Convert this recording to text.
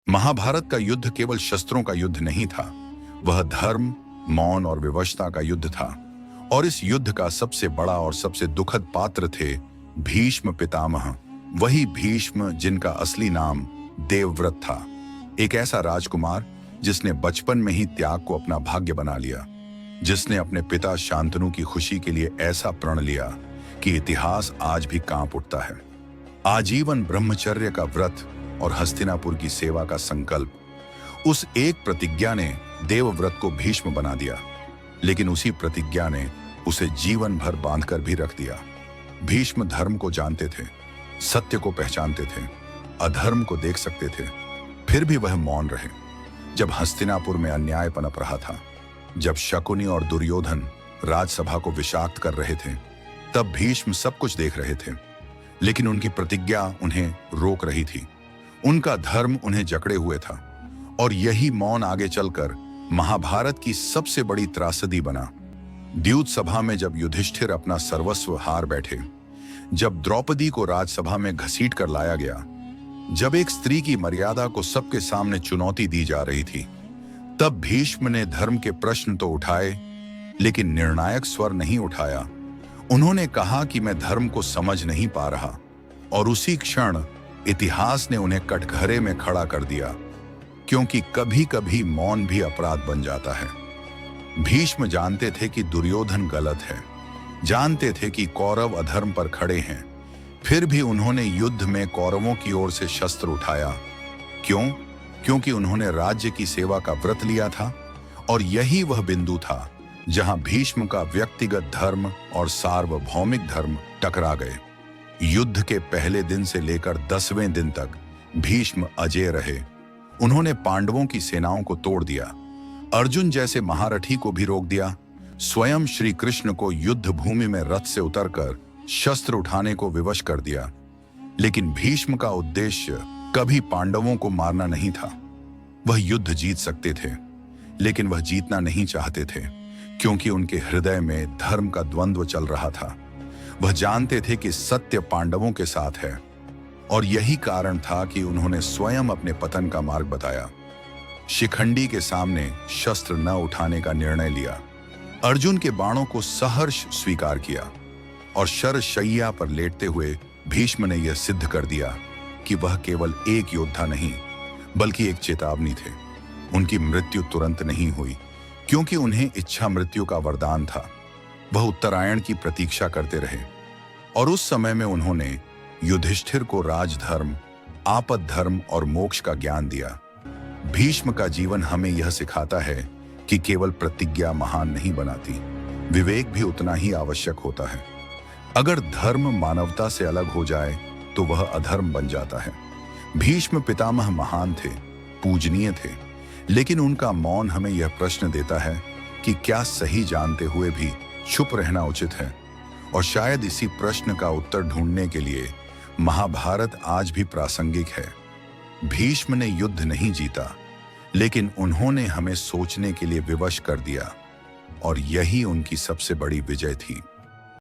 महाभारत का युद्ध केवल शस्त्रों का युद्ध नहीं था, वह धर्म, मौन और विवशता का युद्ध था। और इस युद्ध का सबसे बड़ा और सबसे दुखद पात्र थे भीष्म पितामह, वही भीष्म जिनका असली नाम देवव्रत था। एक ऐसा राजकुमार जिसने बचपन में ही त्याग को अपना भाग्य बना लिया, जिसने अपने पिता शांतनु की खुशी के लिए ऐसा प्रण लिया कि इतिहास आज भी कांप उठता है। आजीवन ब्रह्मचर्य का व्रत और हस्तिनापुर की सेवा का संकल्प, उस एक प्रतिज्ञा ने देवव्रत को भीष्म बना दिया। लेकिन उसी प्रतिज्ञा ने उसे जीवन भर बांधकर भी रख दिया। भीष्म धर्म को जानते थे, सत्य को पहचानते थे, अधर्म को देख सकते थे, फिर भी वह मौन रहे। जब हस्तिनापुर में अन्याय पनप रहा था, जब शकुनी और दुर्योधन राजसभा को विषाक्त कर रहे थे, तब भीष्म सब कुछ देख रहे थे। लेकिन उनकी प्रतिज्ञा उन्हें रोक रही थी, उनका धर्म उन्हें जकड़े हुए था। और यही मौन आगे चलकर महाभारत की सबसे बड़ी त्रासदी बना। द्यूत सभा में जब युधिष्ठिर अपना सर्वस्व हार बैठे, जब द्रौपदी को राजसभा में घसीट कर लाया गया, जब एक स्त्री की मर्यादा को सबके सामने चुनौती दी जा रही थी, तब भीष्म ने धर्म के प्रश्न तो उठाए, लेकिन निर्णायक स्वर नहीं उठाया। उन्होंने कहा कि मैं धर्म को समझ नहीं पा रहा, और उसी क्षण इतिहास ने उन्हें कटघरे में खड़ा कर दिया, क्योंकि कभी कभी मौन भी अपराध बन जाता है। भीष्म जानते थे कि दुर्योधन गलत है, जानते थे कि कौरव अधर्म पर खड़े हैं, फिर भी उन्होंने युद्ध में कौरवों की ओर से शस्त्र उठाया। क्यों? क्योंकि उन्होंने राज्य की सेवा का व्रत लिया था। और यही वह बिंदु था जहां भीष्म का व्यक्तिगत धर्म और सार्वभौमिक धर्म टकरा गए। युद्ध के पहले दिन से लेकर 10वें दिन तक भीष्म अजेय रहे। उन्होंने पांडवों की सेनाओं को तोड़ दिया, अर्जुन जैसे महारथी को भी रोक दिया, स्वयं श्री कृष्ण को युद्ध भूमि में रथ से उतरकर शस्त्र उठाने को विवश कर दिया। लेकिन भीष्म का उद्देश्य कभी पांडवों को मारना नहीं था। वह युद्ध जीत सकते थे, लेकिन वह जीतना नहीं चाहते थे, क्योंकि उनके हृदय में धर्म का द्वंद्व चल रहा था। वह जानते थे कि सत्य पांडवों के साथ है, और यही कारण था कि उन्होंने स्वयं अपने पतन का मार्ग बताया। शिखंडी के सामने शस्त्र न उठाने का निर्णय लिया, अर्जुन के बाणों को सहर्ष स्वीकार किया, और शरशैया पर लेटते हुए भीष्म ने यह सिद्ध कर दिया कि वह केवल एक योद्धा नहीं, बल्कि एक चेतावनी थे। उनकी मृत्यु तुरंत नहीं हुई, क्योंकि उन्हें इच्छा मृत्यु का वरदान था। वह उत्तरायण की प्रतीक्षा करते रहे, और उस समय में उन्होंने युधिष्ठिर को राजधर्म, आपद धर्म और मोक्ष का ज्ञान दिया। भीष्म का जीवन हमें यह सिखाता है कि केवल प्रतिज्ञा महान नहीं बनाती, विवेक भी उतना ही आवश्यक होता है। अगर धर्म मानवता से अलग हो जाए तो वह अधर्म बन जाता है। भीष्म पितामह महान थे, पूजनीय थे, लेकिन उनका मौन हमें यह प्रश्न देता है कि क्या सही जानते हुए भी चुप रहना उचित है। और शायद इसी प्रश्न का उत्तर ढूंढने के लिए महाभारत आज भी प्रासंगिक है। भीष्म ने युद्ध नहीं जीता, लेकिन उन्होंने हमें सोचने के लिए विवश कर दिया, और यही उनकी सबसे बड़ी विजय थी।